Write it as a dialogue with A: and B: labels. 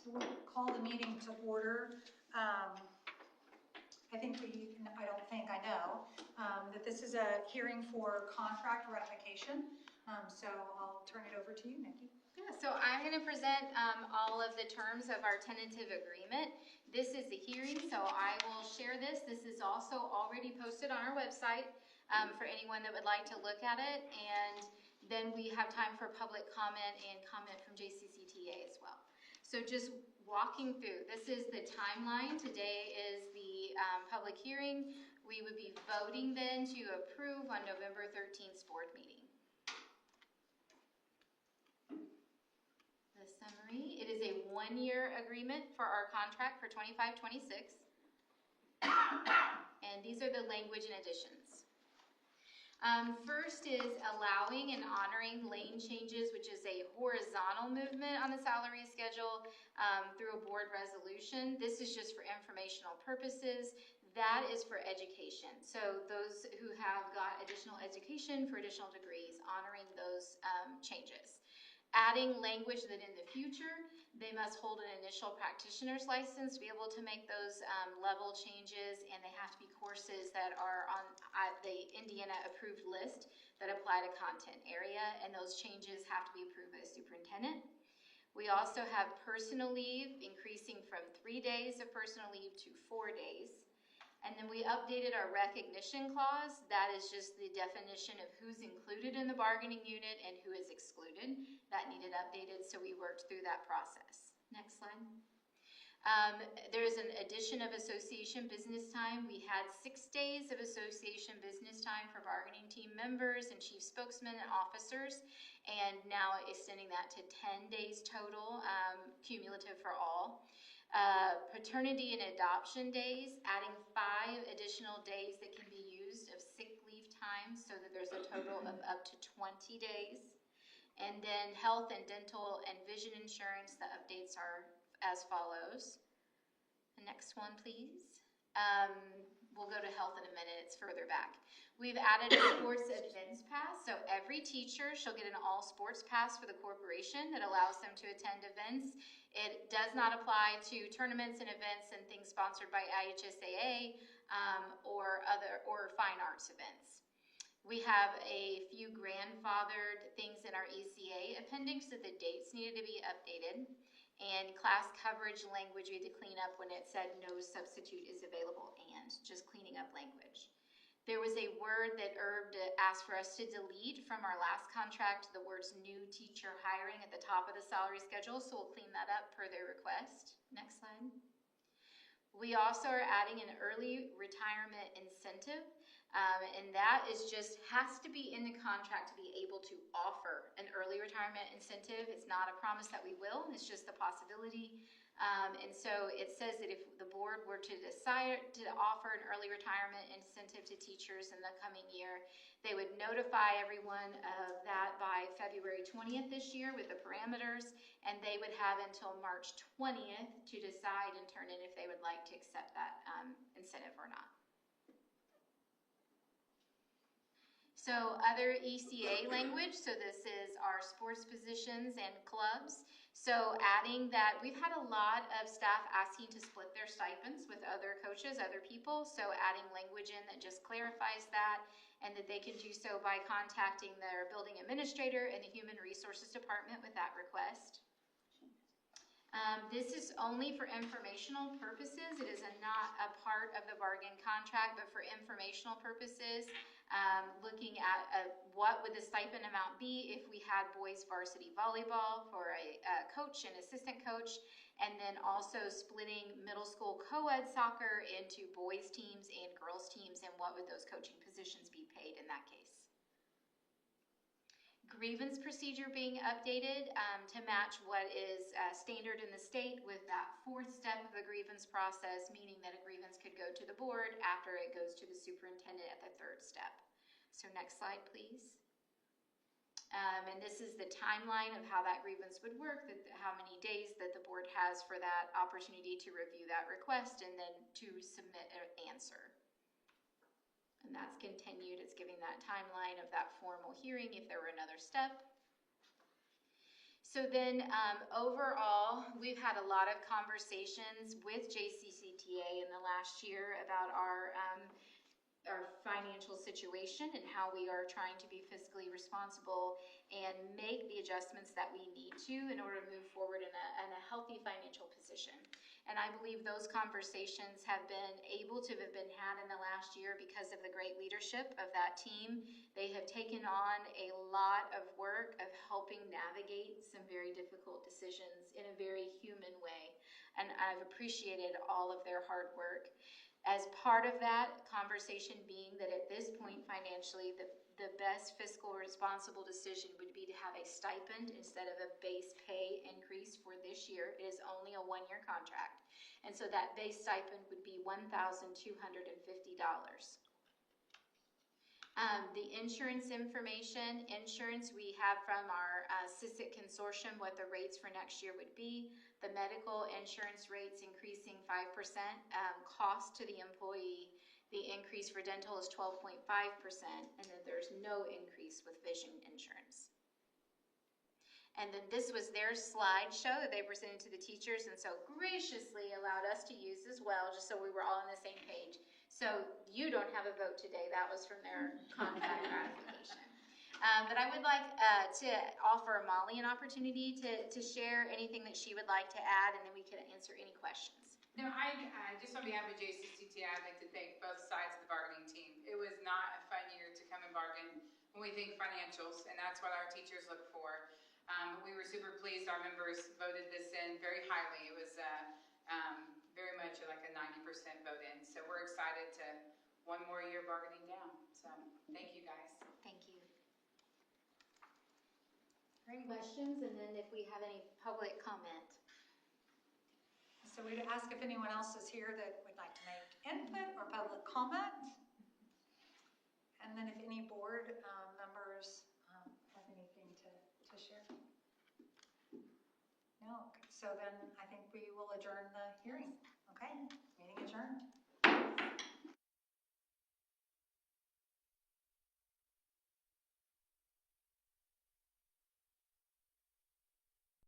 A: We'll call the meeting to order. I know that this is a hearing for contract ratification. So I'll turn it over to you, Nikki.
B: Yeah, so I'm going to present all of the terms of our tentative agreement. This is the hearing, so I will share this. This is also already posted on our website for anyone that would like to look at it. And then we have time for public comment and comment from JCCTA as well. So just walking through, this is the timeline. Today is the public hearing. We would be voting then to approve on November 13th board meeting. The summary, it is a one-year agreement for our contract for 25-26. And these are the language and additions. First is allowing and honoring lane changes, which is a horizontal movement on the salary schedule through a board resolution. This is just for informational purposes. That is for education. So those who have got additional education for additional degrees, honoring those changes. Adding language that in the future, they must hold an initial practitioner's license to be able to make those level changes, and they have to be courses that are on the Indiana approved list that apply to content area, and those changes have to be approved by the superintendent. We also have personal leave increasing from 3 days of personal leave to 4 days. And then we updated our recognition clause. That is just the definition of who's included in the bargaining unit and who is excluded. That needed updated, so we worked through that process. Next slide. There's an addition of association business time. We had 6 days of association business time for bargaining team members and chief spokesmen and officers, and now extending that to 10 days total, cumulative for all. Paternity and adoption days, adding 5 additional days that can be used of sick leave time so that there's a total of up to 20 days. And then health and dental and vision insurance, the updates are as follows. The next one, please. We'll go to health in a minute, it's further back. We've added a sports events pass, so every teacher shall get an all sports pass for the corporation that allows them to attend events. It does not apply to tournaments and events and things sponsored by IHSAA or fine arts events. We have a few grandfathered things in our ECA appendix that the dates needed to be updated. And class coverage language we had to clean up when it said no substitute is available, and just cleaning up language. There was a word that Herb asked for us to delete from our last contract, the words new teacher hiring at the top of the salary schedule, so we'll clean that up per their request. Next slide. We also are adding an early retirement incentive, and that is just has to be in the contract to be able to offer an early retirement incentive. It's not a promise that we will, it's just the possibility. And so it says that if the board were to decide to offer an early retirement incentive to teachers in the coming year, they would notify everyone of that by February 20th this year with the parameters, and they would have until March 20th to decide and turn in if they would like to accept that incentive or not. So other ECA language, so this is our sports positions and clubs. So adding that, we've had a lot of staff asking to split their stipends with other coaches, other people. So adding language in that just clarifies that, and that they can do so by contacting their building administrator and the human resources department with that request. This is only for informational purposes. It is not a part of the bargain contract, but for informational purposes. Looking at what would the stipend amount be if we had boys varsity volleyball for a coach and assistant coach, and then also splitting middle school co-ed soccer into boys teams and girls teams, and what would those coaching positions be paid in that case. Grievance procedure being updated to match what is standard in the state with that 4th step of the grievance process, meaning that a grievance could go to the board after it goes to the superintendent at the 3rd step. So next slide, please. And this is the timeline of how that grievance would work, how many days that the board has for that opportunity to review that request and then to submit an answer. And that's continued. It's giving that timeline of that formal hearing if there were another step. So then, overall, we've had a lot of conversations with JCCTA in the last year about our financial situation and how we are trying to be fiscally responsible and make the adjustments that we need to in order to move forward in a healthy financial position. And I believe those conversations have been able to have been had in the last year because of the great leadership of that team. They have taken on a lot of work of helping navigate some very difficult decisions in a very human way. And I've appreciated all of their hard work. As part of that conversation being that at this point financially, the best fiscal responsible decision would be to have a stipend instead of a base pay increase for this year. It is only a one-year contract. And so that base stipend would be $1,250. The insurance information, we have from our CISIC consortium what the rates for next year would be. The medical insurance rates increasing 5%, cost to the employee. The increase for dental is 12.5%, and then there's no increase with vision insurance. And then this was their slideshow that they presented to the teachers and so graciously allowed us to use as well, just so we were all on the same page. So you don't have a vote today. That was from their contract ratification. But I would like to offer Molly an opportunity to share anything that she would like to add, and then we can answer any questions.
C: No, I just on behalf of JCCT, I'd like to thank both sides of the bargaining team. It was not a fun year to come and bargain when we think financials, and that's what our teachers look for. We were super pleased. Our members voted this in very highly. It was very much like a 90% vote in. So we're excited to one more year bargaining down. So thank you guys.
B: Thank you. Any questions? And then if we have any public comment.
A: So we'd ask if anyone else is here that would like to make input or public comment. And then if any board members have anything to share. No? So then I think we will adjourn the hearing. Okay? Meeting adjourned.